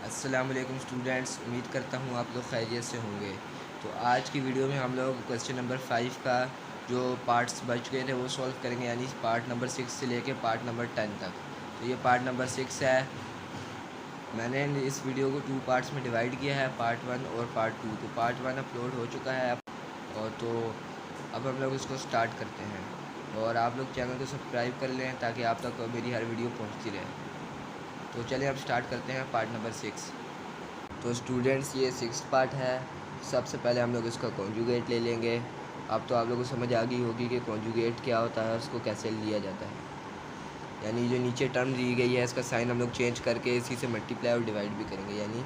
अस्सलाम वालेकुम स्टूडेंट्स, उम्मीद करता हूँ आप लोग खैरियत से होंगे। तो आज की वीडियो में हम लोग क्वेश्चन नंबर 5 का जो पार्ट्स बच गए थे वो सॉल्व करेंगे, यानी पार्ट नंबर 6 से लेके पार्ट नंबर 10 तक। तो ये पार्ट नंबर 6 है। मैंने इस वीडियो को 2 पार्ट्स में डिवाइड किया है, पार्ट 1 और पार्ट 2। तो पार्ट 1 अपलोड हो चुका है और तो अब हम लोग इसको स्टार्ट करते हैं। और आप लोग चैनल को सब्सक्राइब कर लें ताकि आप तक मेरी हर वीडियो पहुँचती रहे। तो चलिए अब स्टार्ट करते हैं पार्ट नंबर 6। तो स्टूडेंट्स, ये 6th पार्ट है। सबसे पहले हम लोग इसका कॉन्जुगेट ले लेंगे। अब तो आप लोगों को समझ आ गई होगी कि कॉन्जुगेट क्या होता है, उसको कैसे लिया जाता है। यानी जो नीचे टर्म दी गई है इसका साइन हम लोग चेंज करके इसी से मल्टीप्लाई और डिवाइड भी करेंगे, यानी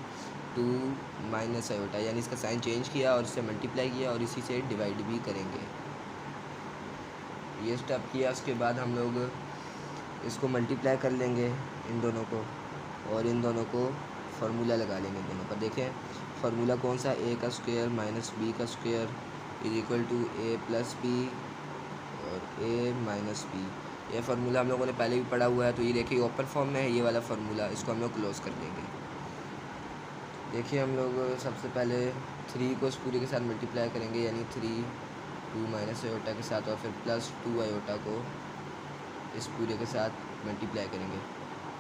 2 माइनस आयोटा, यानी इसका साइन चेंज किया और इससे मल्टीप्लाई किया और इसी से डिवाइड भी करेंगे। ये स्टेप किया, उसके बाद हम लोग इसको मल्टीप्लाई कर लेंगे इन दोनों को, और इन दोनों को फार्मूला लगा लेंगे दोनों पर। देखें फार्मूला कौन सा, ए का स्क्वायर माइनस बी का square is equal to A plus B और ए माइनस बी। ये फार्मूला हम लोगों ने पहले भी पढ़ा हुआ है। तो ये देखिए ओपन फॉर्म में है ये वाला फार्मूला, इसको हम लोग क्लोज कर देंगे। देखिए हम लोग सबसे पहले 3 को इस पूरे के साथ मल्टीप्लाई करेंगे, यानी 3 2 माइनस आयोटा के साथ, और फिर प्लस 2 आयोटा को इस पूरे के साथ मल्टीप्लाई करेंगे।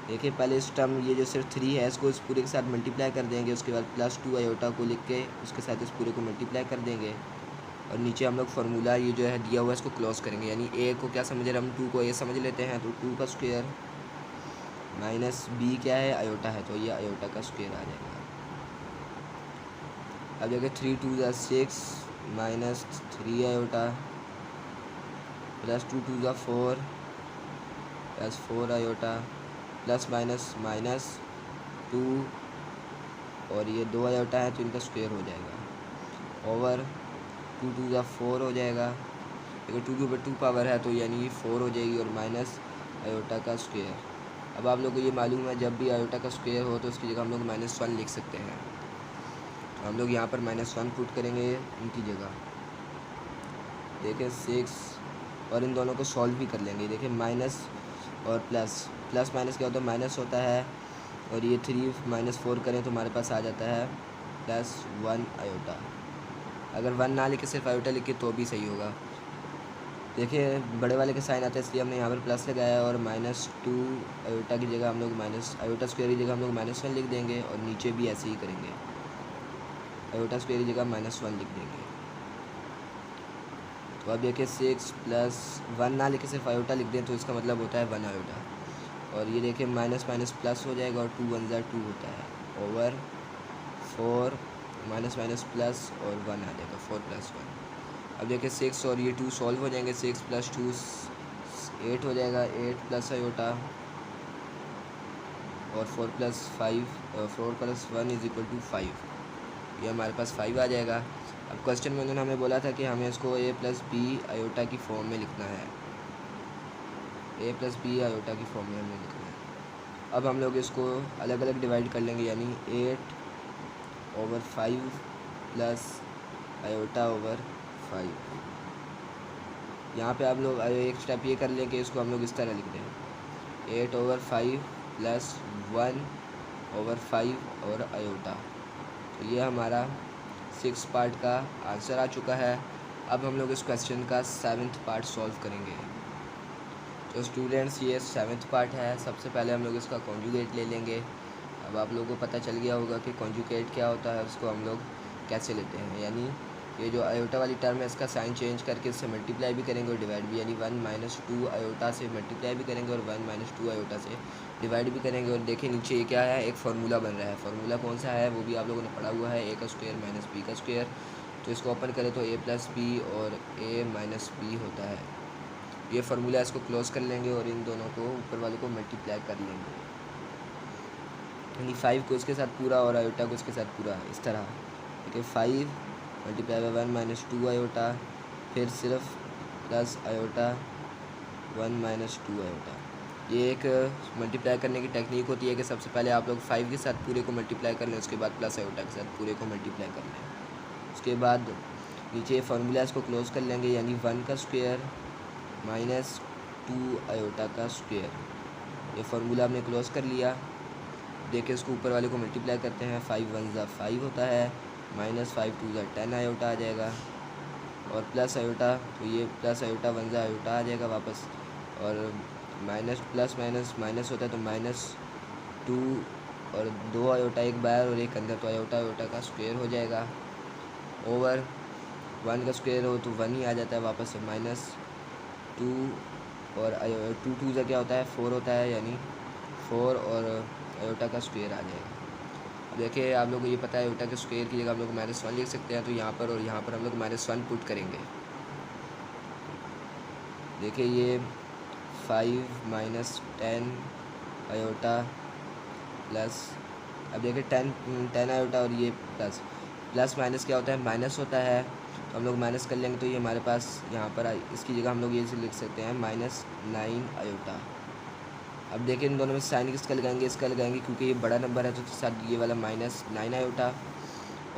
देखिए पहले इस टर्म ये जो सिर्फ 3 है इसको इस पूरे के साथ मल्टीप्लाई कर देंगे, उसके बाद प्लस 2 आयोटा को लिख के उसके साथ इस पूरे को मल्टीप्लाई कर देंगे। और नीचे हम लोग फार्मूला ये जो है दिया हुआ है इसको क्लोज करेंगे, यानी ए को क्या समझ रहे हैं हम, 2 को ए समझ लेते हैं। तो 2 का स्क्वायर माइनस बी क्या है, आयोटा है, तो ये आयोटा का स्क्वायर आ जाएगा। अब देखिए 3 2 ज़ा 6 माइनस 3 आयोटा प्लस 2 2 ज़ा 4 plus 4 iota plus minus minus 2 और ये 2 आयोटा है तो इनका स्क्वायर हो जाएगा, ओवर 2 2 ज़ा 4 हो जाएगा। देखिए 2 के ऊपर 2 पावर है तो यानी 4 हो जाएगी, और माइनस आयोटा का स्क्वायर। अब आप लोगों को ये मालूम है जब भी आयोटा का स्क्वायर हो तो उसकी जगह हम लोग -1 लिख सकते हैं। तो हम लोग यहाँ पर -1 पुट करेंगे इनकी जगह। देखिए 6, और इन दोनों को सॉल्व भी कर लेंगे। देखिए माइनस और प्लस, प्लस माइनस क्या होता है, माइनस होता है, और ये 3 -4 करें तो हमारे पास आ जाता है +1 आयोटा। अगर 1 ना लिखे सिर्फ आयोटा लिखे तो भी सही होगा। देखिए बड़े वाले के साइन आता है इसलिए हमने यहाँ पर प्लस लगाया, और -2 आयोटा की जगह हम लोग माइनस आयोटा स्क्वायर की जगह हम लोग -1 लिख देंगे, और नीचे भी ऐसे ही करेंगे, आयोटा स्क्वायर की जगह -1 लिख देंगे। तो अब देखिए 6 प्लस 1 ना लिखे सिर्फ आयोटा लिख दें तो इसका मतलब होता है 1 आयोटा, और ये देखिए माइनस माइनस प्लस हो जाएगा, और 2 1 ज़ा 2 होता है, ओवर 4 माइनस माइनस प्लस और 1 आ जाएगा, 4 + 1। अब देखिए 6 और ये 2 सॉल्व हो जाएंगे, 6 + 2 8 हो जाएगा, 8 प्लस आयोटा और 4 + 5 4 + 1 = 5। ये हमारे पास 5 आ जाएगा। अब क्वेश्चन में उन्होंने हमें बोला था कि हमें इसको a + b आयोटा की फॉर्म में लिखना है, a + b आयोटा की फॉर्म में हमें लिखना है। अब हम लोग इसको अलग अलग डिवाइड कर लेंगे, यानी 8/5 प्लस आयोटा ओवर 5। यहाँ पे आप लोग एक स्टेप ये कर लें कि इसको हम लोग इस तरह लिख दें, 8/5 प्लस 1/5 और आयोटा। तो ये हमारा 6 पार्ट का आंसर आ चुका है। अब हम लोग इस क्वेश्चन का 7th पार्ट सॉल्व करेंगे। तो स्टूडेंट्स, ये 7th पार्ट है। सबसे पहले हम लोग इसका कॉन्जुगेट ले लेंगे। अब आप लोगों को पता चल गया होगा कि कॉन्जुगेट क्या होता है, उसको हम लोग कैसे लेते हैं। यानी ये जो आयोटा वाली टर्म है इसका साइन चेंज करके इससे मल्टीप्लाई भी करेंगे और डिवाइड भी, यानी 1 - 2 आयोटा से मल्टीप्लाई भी करेंगे और 1 - 2 आयोटा से डिवाइड भी करेंगे। और देखिए नीचे ये क्या है, एक फार्मूला बन रहा है। फार्मूला कौन सा है वो भी आप लोगों ने पढ़ा हुआ है, a का स्क्वायर माइनस b का स्क्वायर। तो इसको ओपन करें तो a + b और a - b होता है। ये फार्मूला इसको क्लोज कर लेंगे और इन दोनों को ऊपर वाले को मल्टीप्लाई कर लेंगे, यानी 5 को इसके साथ पूरा और आयोटा को इसके साथ पूरा, इस तरह। देखिए 5 × 1 - 2 आयोटा, फिर सिर्फ प्लस आयोटा 1 - 2 आयोटा। ये एक मल्टीप्लाई करने की टेक्निक होती है कि सबसे पहले आप लोग 5 के साथ पूरे को मल्टीप्लाई कर लें, उसके बाद प्लस आयोटा के साथ पूरे को मल्टीप्लाई कर लें। उसके बाद नीचे फार्मूला इसको क्लोज कर लेंगे, यानी 1 का स्क्वायर - 2 आयोटा का स्क्वायर। ये फार्मूला हमने क्लोज कर लिया। देखिए इसको ऊपर वाले को मल्टीप्लाई करते हैं, 5 वन ज़ा 5 होता है, माइनस 5 टू ज़ा 10 आयोटा आ जाएगा, और प्लस आयोटा, तो ये प्लस आयोटा वन ज़ा आयोटा आ जाएगा वापस, और माइनस प्लस माइनस माइनस होता है तो -2, और 2 आयोटा एक बाहर और एक अंदर, तो आयोटा आयोटा का स्क्वायर हो जाएगा, ओवर 1 का स्क्वायर हो तो 1 ही आ जाता है वापस से, -2, और 2 2 ज़ा क्या होता है 4 होता है, यानी 4 और आयोटा का स्क्वायर आ जाएगा। देखिए आप लोगों को ये पता है आयोटा के स्क्वायर की जगह हम लोग -1 लिख सकते हैं, तो यहाँ पर और यहाँ पर हम लोग -1 पुट करेंगे। देखिए ये 5 - 10 आयोटा प्लस, अब देखिए 10 आयोटा, और ये प्लस माइनस क्या होता है, माइनस होता है, तो हम लोग माइनस कर लेंगे, तो ये हमारे पास यहाँ पर इसकी जगह हम लोग ये लिख सकते हैं -9 आयोटा। अब देखिए इन दोनों में साइन किसका लगाएंगे, इसका लगाएंगे, क्योंकि ये बड़ा नंबर है तो साथ ये वाला -9 आयोटा,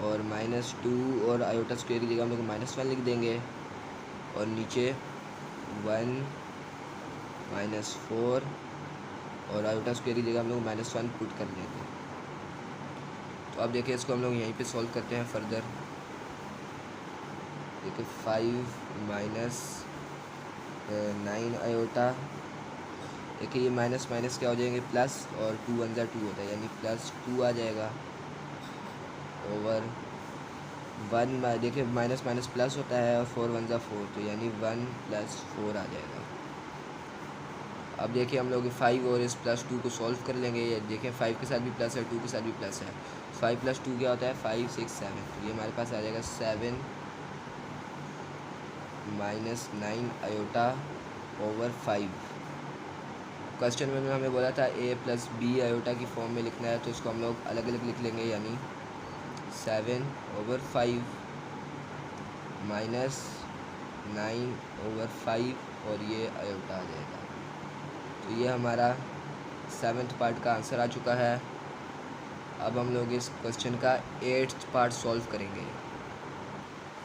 और -2 और आयोटा स्क्वायर की जगह हम लोग -1 लिख देंगे, और नीचे 1 -4 और आयोटा स्क्वायर की जगह हम लोग -1 पुट कर लेंगे। तो अब देखिए इसको हम लोग यहीं पे सॉल्व करते हैं फर्दर। देखिए 5 - 9 आयोटा, देखिए ये माइनस माइनस क्या हो जाएंगे प्लस, और 2 वन ज़ा 2 होता है, यानी +2 आ जाएगा, ओवर 1, देखिए माइनस माइनस प्लस होता है, और 4 वन ज़ा 4, तो यानी 1 + 4 आ जाएगा। अब देखिए हम लोग 5 और इस +2 को सॉल्व कर लेंगे। ये देखिए 5 के साथ भी प्लस है, 2 के साथ भी प्लस है, 5 + 2 क्या होता है 5 6 7, तो ये हमारे पास आ जाएगा 7 - 9 आयोटा ओवर 5। क्वेश्चन में हमें बोला था a + b आयोटा की फॉर्म में लिखना है, तो इसको हम लोग अलग अलग लिख लेंगे, यानी 7/5 - 9/5, और ये आयोटा आ जाएगा। तो ये हमारा 7th पार्ट का आंसर आ चुका है। अब हम लोग इस क्वेश्चन का 8th पार्ट सॉल्व करेंगे।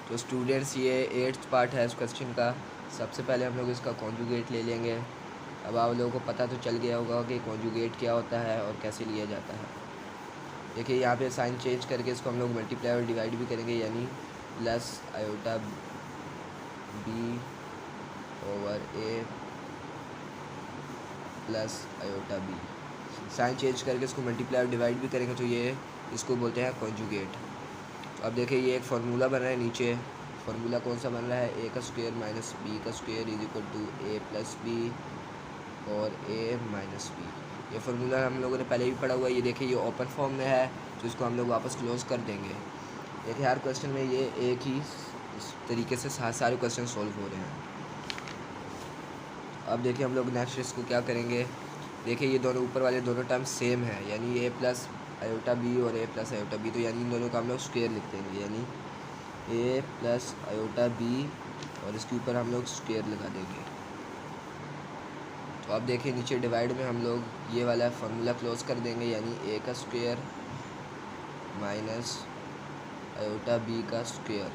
तो स्टूडेंट्स ये 8th पार्ट है इस क्वेश्चन का। सबसे पहले हम लोग इसका कॉन्जुगेट ले लेंगे। अब आप लोगों को पता तो चल गया होगा कि कॉन्जुगेट क्या होता है और कैसे लिया जाता है। देखिए यहाँ पे साइन चेंज करके इसको हम लोग मल्टीप्लाई और डिवाइड भी करेंगे, यानी plus iota b over a plus iota b। Sign change करके इसको मल्टीप्लाई और डिवाइड भी करेंगे, तो ये इसको बोलते हैं कॉन्जुगेट। तो अब देखिए ये एक फार्मूला बन रहा है, नीचे फार्मूला कौन सा बन रहा है, a का स्क्वायर माइनस b का square is equal to a + b और a - b। ये फार्मूला हम लोगों ने पहले भी पढ़ा हुआ है। ये देखिए ये ओपन फॉर्म में है, तो इसको हम लोग वापस क्लोज कर देंगे। देखिए हर क्वेश्चन में ये एक ही तरीके से सारे क्वेश्चन सॉल्व हो रहे हैं। अब देखिए हम लोग नेक्स्ट इसको क्या करेंगे। देखिए ये दोनों ऊपर वाले दोनों टर्म सेम है, यानी a + आयोटा b और a + आयोटा b, तो यानी इन दोनों का हम लोग स्क्वायर लिख देंगे, यानी a + आयोटा b, और इसके ऊपर हम लोग स्क्वायर लगा देंगे। तो अब देखिए नीचे डिवाइड में हम लोग ये वाला फार्मूला क्लोज कर देंगे, यानी a का स्क्वायर माइनस आयोटा b का स्क्वायर।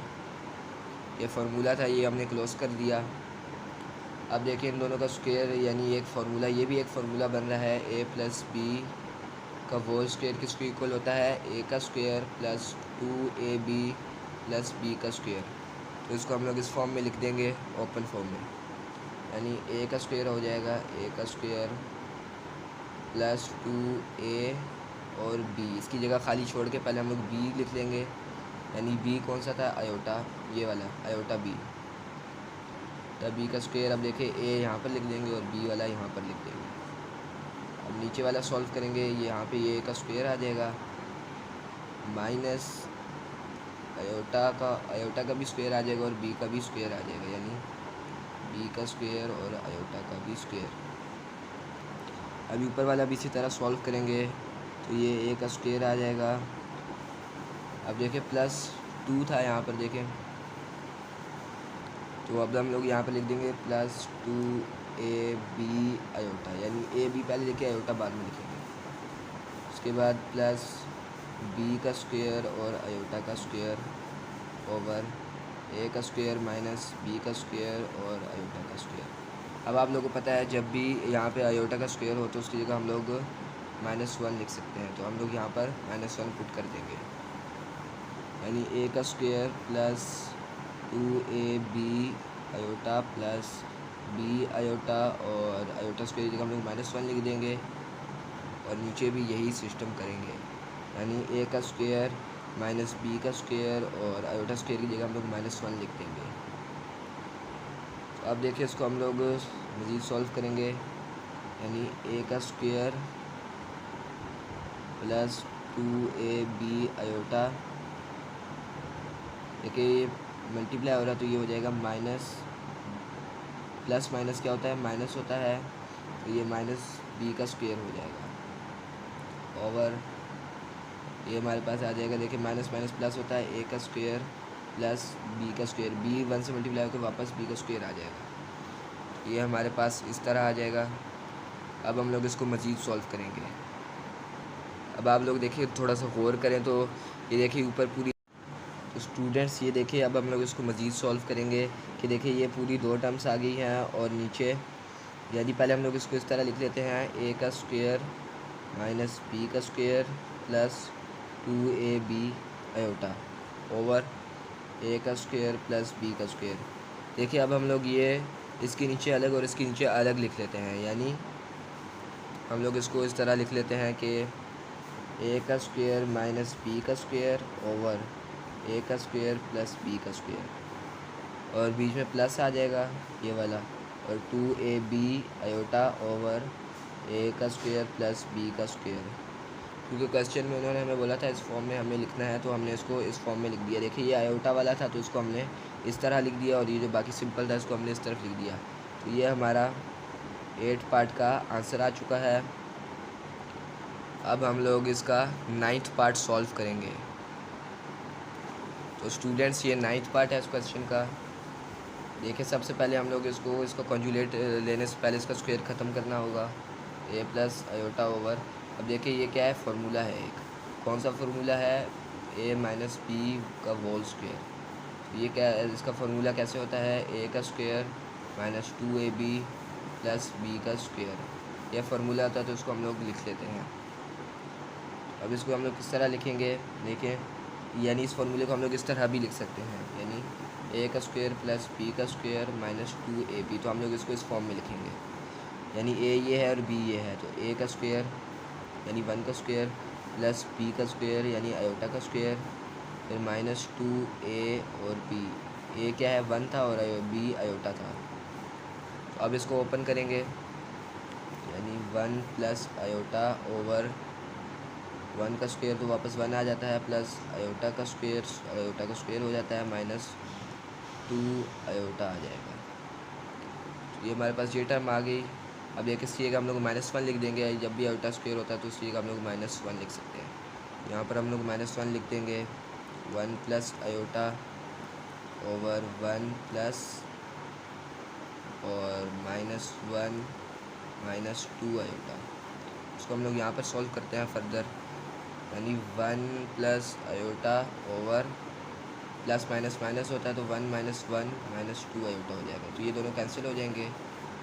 ये फार्मूला था, ये हमने क्लोज कर दिया। अब देखिए इन दोनों का स्क्वायर, यानी एक फार्मूला, ये भी एक फार्मूला बन रहा है, a + b का होल स्क्वायर किसको इक्वल होता है, a का स्क्वायर प्लस 2ab + b का स्क्वायर। तो इसको हम लोग इस फॉर्म में लिख देंगे, ओपन फॉर्म में, यानी a का स्क्वायर हो जाएगा a का स्क्वायर प्लस 2a और b। इसकी जगह खाली छोड़ के पहले हम लोग b लिख लेंगे, यानी b कौन सा था, आयोटा, ये वाला आयोटा b, तब b का स्क्वायर। अब देखिए a यहाँ पर लिख देंगे और b वाला यहाँ पर लिख देंगे। अब नीचे वाला सॉल्व करेंगे, ये यहाँ पे a का स्क्वायर आ जाएगा, माइनस आयोटा का भी स्क्वायर आ जाएगा और b का भी स्क्वायर आ जाएगा, यानी b का स्क्वायर और आयोटा का भी स्क्वायर। अभी ऊपर वाला भी इसी तरह सॉल्व करेंगे, तो ये a का स्क्वायर आ जाएगा। अब देखिए +2 था यहाँ पर, देखें, तो अब हम लोग यहाँ पर लिख देंगे +2ab आयोटा, यानी ab पहले लिखे आयोटा बाद में लिखेंगे। उसके बाद प्लस b का स्क्वायर और आयोटा का स्क्वायर ओवर a का स्क्वायर माइनस b का स्क्वायर और आयोटा का स्क्वायर। अब आप लोगों को पता है जब भी यहाँ पे आयोटा का स्क्वायर हो तो उसकी जगह हम लोग -1 लिख सकते हैं। तो हम लोग यहाँ पर -1 पुट कर देंगे, यानी ए का square plus 2ab iota plus B iota, और आयोटा स्क्वायर की जगह हम लोग -1 लिख देंगे, और नीचे भी यही सिस्टम करेंगे, यानी ए का स्क्वायर माइनस बी का स्क्वायर और आयोटा स्क्वायर की जगह हम लोग -1 लिख देंगे। तो अब देखिए इसको हम लोग मज़ीद सॉल्व करेंगे, यानी ए का स्क्वायर प्लस 2ab आयोटा, देखिए ये मल्टीप्लाई हो रहा है तो ये हो जाएगा माइनस, प्लस माइनस क्या होता है, माइनस होता है, तो ये माइनस बी का स्क्वायर हो जाएगा, ओवर ये हमारे पास आ जाएगा। देखिए माइनस माइनस प्लस होता है, ए का स्क्वायर प्लस बी का स्क्वायर, बी 1 से मल्टीप्लाई होकर वापस बी का स्क्वायर आ जाएगा, ये हमारे पास इस तरह आ जाएगा। अब हम लोग इसको मज़ीद सॉल्व करेंगे। अब आप लोग देखिए थोड़ा सा गौर करें तो ये देखिए ऊपर पूरी, तो स्टूडेंट्स ये देखिए अब हम लोग इसको मज़ीद सॉल्व करेंगे कि देखिए ये पूरी 2 टर्म्स आ गई हैं, और नीचे यदि पहले हम लोग इसको इस तरह लिख लेते हैं, ए का स्क्वायर माइनस बी का square plus 2ab iota over a का स्क्वायर प्लस बी का स्क्वायर। देखिए अब हम लोग ये इसके नीचे अलग और इसके नीचे अलग लिख लेते हैं, यानी हम लोग इसको इस तरह लिख लेते हैं कि ए का स्क्वायर माइनस बी का स्क्वायर ओवर ए का स्क्वायर प्लस बी का स्क्वायर, और बीच में प्लस आ जाएगा ये वाला, और 2ab आयोटा ओवर ए का स्क्वायर प्लस बी का स्क्वायर। क्योंकि क्वेश्चन में उन्होंने हमें बोला था इस फॉर्म में हमें लिखना है, तो हमने इसको इस फॉर्म में लिख दिया। देखिए ये आयोटा वाला था तो इसको हमने इस तरह लिख दिया, और ये जो बाकी सिंपल था इसको हमने इस तरफ लिख दिया। तो ये हमारा 8 पार्ट का आंसर आ चुका है। अब हम लोग इसका 9th पार्ट सॉल्व करेंगे। तो स्टूडेंट्स ये 9th पार्ट है इस क्वेश्चन का। देखिए सबसे पहले हम लोग इसका कॉन्जुगेट लेने से पहले इसका स्क्वायर ख़त्म करना होगा, ए प्लस आयोटा ओवर। अब देखिए ये क्या है, फार्मूला है एक, कौन सा फार्मूला है, ए माइनस बी का होल स्क्वायर। तो ये क्या है, इसका फार्मूला कैसे होता है, ए का square minus 2ab plus B का स्क्वायर, यह फार्मूला होता है, तो इसको हम लोग लिख लेते हैं। अब इसको हम लोग किस तरह लिखेंगे, देखिए यानी इस फार्मूले को हम लोग इस तरह भी लिख सकते हैं, यानी ए का स्क्वायर प्लस बी का स्क्वायर माइनस 2ab, तो हम लोग इसको इस फॉर्म में लिखेंगे, यानी ए ये है और बी ये है, तो ए का स्क्वायर यानी 1 का स्क्वायर प्लस बी का स्क्वायर यानी आयोटा का स्क्वायर, फिर माइनस 2a और बी, ए क्या है 1 था और बी आयोटा था। तो अब इसको ओपन करेंगे, यानी 1 प्लस आयोटा ओवर 1 का स्क्वायर तो वापस 1 आ जाता है, प्लस आयोटा का स्क्वायर हो जाता है, माइनस 2 आयोटा आ जाएगा। तो ये हमारे पास ये टर्म आ गई। अब ये किस चीज़ का हम लोग -1 लिख देंगे, जब भी आयोटा स्क्वायर होता है तो उस चीज़ का हम लोग -1 लिख सकते हैं। यहाँ पर हम लोग -1 लिख देंगे, 1 प्लस आयोटा ओवर 1 प्लस और -1 माइनस 2 आयोटा। इसको हम लोग यहाँ पर सॉल्व करते हैं फर्दर, यानी 1 plus iota over plus minus minus होता है तो 1 माइनस 1 माइनस 2 आयोटा हो जाएगा, तो ये दोनों कैंसिल हो जाएंगे।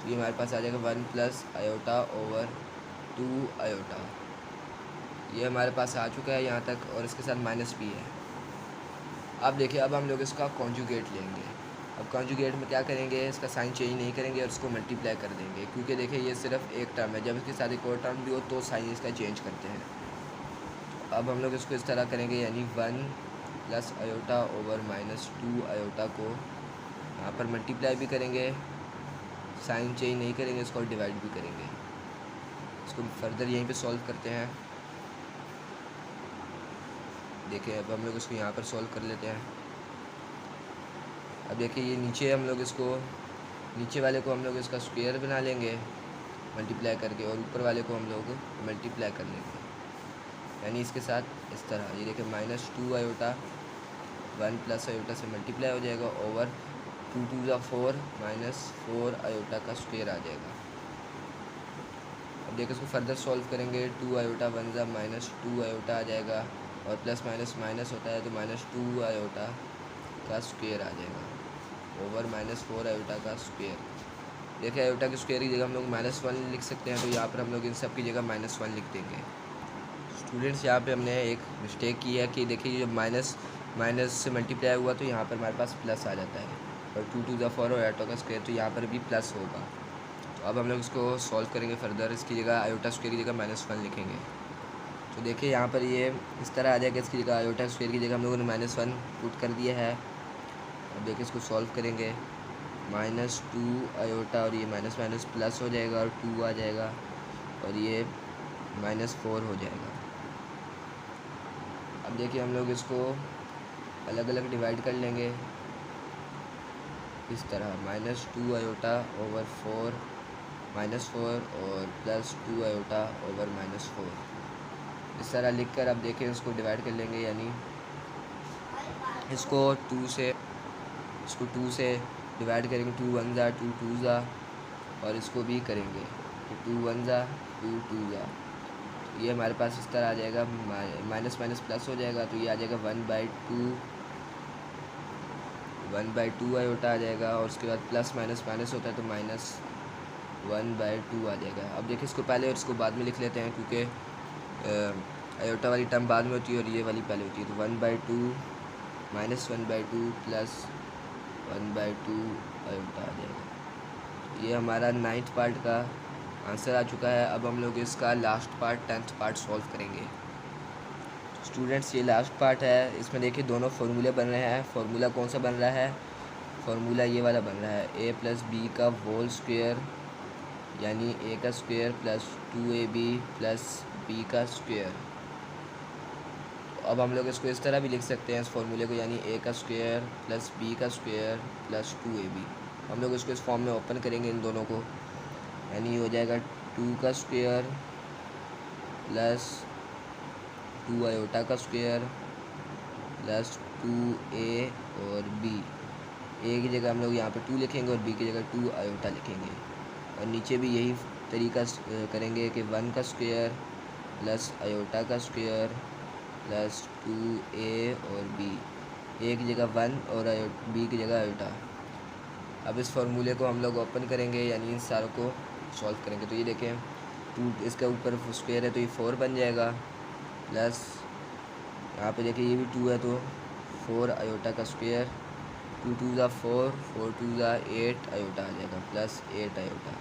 तो ये हमारे पास आ जाएगा 1 प्लस आयोटा ओवर 2 आयोटा, ये हमारे पास आ चुका है यहाँ तक, और इसके साथ माइनस भी है। अब देखिए अब हम लोग इसका कॉन्जुगेट लेंगे। अब कॉन्जुगेट में क्या करेंगे, इसका साइन चेंज नहीं करेंगे और इसको मल्टीप्लाई कर देंगे, क्योंकि देखिए ये सिर्फ एक टर्म है, जब इसके साथ एक और टर्म भी हो तो साइन इसका चेंज करते हैं। अब हम लोग इसको इस तरह करेंगे, यानी 1 plus iota over minus 2 iota को यहाँ पर मल्टीप्लाई भी करेंगे, साइन चेंज नहीं करेंगे, इसको डिवाइड भी करेंगे। इसको फर्दर यहीं पे सॉल्व करते हैं। देखिए अब हम लोग इसको यहाँ पर सॉल्व कर लेते हैं। अब देखिए ये नीचे हम लोग इसको, नीचे वाले को हम लोग इसका स्क्वायर बना लेंगे मल्टीप्लाई करके, और ऊपर वाले को हम लोग मल्टीप्लाई कर लेंगे, यानी इसके साथ इस तरह। ये देखिए -2 आयोटा 1 प्लस आयोटा से मल्टीप्लाई हो जाएगा ओवर 2 2 ज़ा 4 -4 आयोटा का स्क्वायर आ जाएगा। अब देखिए इसको फर्दर सॉल्व करेंगे, 2 आयोटा 1 ज़ा -2 आयोटा आ जाएगा, और प्लस माइनस माइनस होता है तो -2 आयोटा का स्क्वायर आ जाएगा ओवर -4 आयोटा का स्क्वायर। देखिए आयोटा के स्क्वायर की जगह हम लोग -1 लिख सकते हैं, तो यहाँ पर हम लोग इन सब की जगह -1 लिख देंगे। स्टूडेंट्स यहाँ पे हमने एक मिस्टेक की है कि देखिए जब माइनस से मल्टीप्लाई हुआ तो यहाँ पर हमारे पास प्लस आ जाता है, और 2 टू द 4 और आयोटा का स्क्वायर तो यहाँ पर भी प्लस होगा। तो अब हम लोग इसको सॉल्व करेंगे फर्दर। इसकी जगह आयोटा स्क्वायर की जगह -1 लिखेंगे। तो देखिए यहाँ पर ये इस तरह आ जाएगा। इसकी जगह आयोटा स्क्वायर की जगह हम लोगों ने -1 पुट कर दिया है। अब देखिए इसको सॉल्व करेंगे, -2 आयोटा और ये माइनस माइनस प्लस हो जाएगा और 2 आ जाएगा, और ये -4 हो जाएगा। अब देखिए हम लोग इसको अलग अलग डिवाइड कर लेंगे इस तरह, -2 आयोटा ओवर 4 -4 और +2 आयोटा ओवर -4, इस तरह लिखकर अब देखिए इसको डिवाइड कर लेंगे। यानी इसको 2 से डिवाइड करेंगे, 2 1 ज़ा 2 2 ज़ा, और इसको भी करेंगे 2 1 ज़ा 2 2 ज़ा। ये हमारे पास इस तरह आ जाएगा, माइनस माइनस प्लस हो जाएगा, तो ये आ जाएगा 1/2 आयोटा आ जाएगा, और उसके बाद प्लस माइनस माइनस होता है तो -1/2 आ जाएगा। अब देखिए इसको पहले और इसको बाद में लिख लेते हैं, क्योंकि आयोटा वाली टर्म बाद में होती है और ये वाली पहले होती है। तो 1/2 -1/2 प्लस 1/2 आयोटा आ जाएगा। ये हमारा 9th पार्ट का आंसर आ चुका है। अब हम लोग इसका last part 10th part solve करेंगे। स्टूडेंट्स ये लास्ट पार्ट है, इसमें देखिए दोनों फार्मूले बन रहे हैं। फार्मूला कौन सा बन रहा है? फार्मूला ये वाला बन रहा है, a + b का होल स्क्वायर, यानी a का square plus 2ab plus b का स्क्वायर। अब हम लोग इसको इस तरह भी लिख सकते हैं इस फार्मूले को, यानी a का स्क्वायर प्लस b का स्क्वायर प्लस 2ab। हम लोग इसको इस फॉर्म में ओपन करेंगे इन दोनों को, यानी हो जाएगा 2 का स्क्वायर प्लस 2 आयोटा का स्क्वायर प्लस 2a और b। a की जगह हम लोग यहाँ पे 2 लिखेंगे और b की जगह 2 आयोटा लिखेंगे, और नीचे भी यही तरीका करेंगे कि 1 का स्क्वायर प्लस आयोटा का स्क्वायर प्लस 2a और b। a की जगह 1 और b की जगह आयोटा। अब इस फार्मूले को हम लोग ओपन करेंगे, यानी इन सारों को सॉल्व करेंगे। तो ये देखें 2 इसके ऊपर स्क्वायर है तो ये 4 बन जाएगा, प्लस यहाँ पे देखिए ये भी 2 है तो 4 आयोटा का स्क्वायर, 2 2 ज़ा 4 4 2 ज़ा 8 आयोटा आ जाएगा, प्लस 8 आयोटा।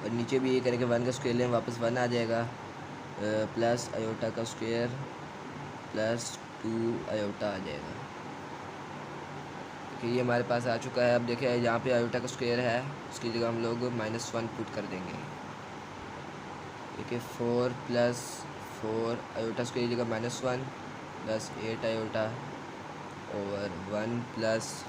और नीचे भी ये करेंगे 1 का स्क्वायर लें, वापस 1 आ जाएगा, प्लस आयोटा का स्क्वायर प्लस 2 आयोटा आ जाएगा। ये हमारे पास आ चुका है। अब देखिए यहाँ पे आयोटा का स्क्वायर है, उसकी जगह हम लोग -1 पुट कर देंगे। देखिए 4 + 4 आयोटा स्क्वायर की जगह -1 plus 8 iota over 1 plus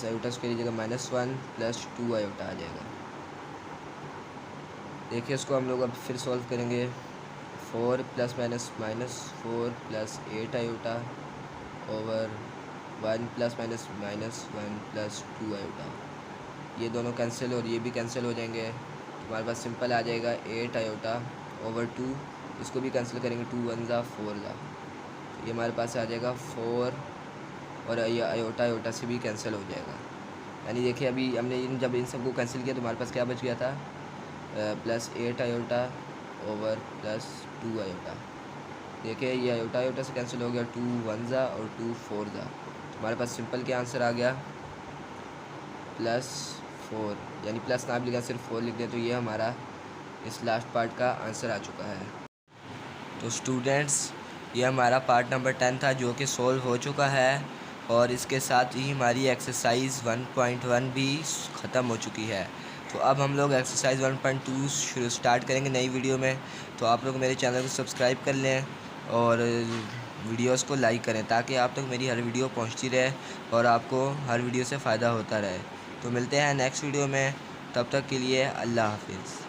iota square की जगह -1 प्लस 2 आयोटा आ जाएगा। देखिए इसको हम लोग अब फिर सॉल्व करेंगे, 4 + -4 plus 8 iota over 1 + -1 plus 2 iota. ये दोनों कैंसिल और ये भी कैंसिल हो जाएंगे, तो हमारे पास सिंपल आ जाएगा 8 आयोटा ओवर 2। इसको भी कैंसिल करेंगे, 2 1 ज़ा 4 ज़ा, ये हमारे पास आ जाएगा 4, और ये आयोटा से भी कैंसिल हो जाएगा। यानी देखिए अभी हमने जब इन सबको कैंसिल किया तो हमारे पास क्या बच गया था, +8 आयोटा ओवर +2 आयोटा। देखिए ये आयोटा से कैंसिल हो गया, 2 1 ज़ा और 2 4 ज़ा, तो हमारे पास सिंपल क्या आंसर आ गया, +4, यानी प्लस ना भी लिखा सिर्फ 4 लिख दें, तो ये हमारा इस लास्ट पार्ट का आंसर आ चुका है। तो स्टूडेंट्स ये हमारा पार्ट नंबर 10 था, जो कि सॉल्व हो चुका है, और इसके साथ ही हमारी एक्सरसाइज 1.1 भी ख़त्म हो चुकी है। तो अब हम लोग एक्सरसाइज 1.2 स्टार्ट करेंगे नई वीडियो में। तो आप लोग मेरे चैनल को सब्सक्राइब कर लें और वीडियोस को लाइक करें, ताकि आप तक मेरी हर वीडियो पहुंचती रहे और आपको हर वीडियो से फ़ायदा होता रहे। तो मिलते हैं नेक्स्ट वीडियो में, तब तक के लिए अल्लाह हाफिज़।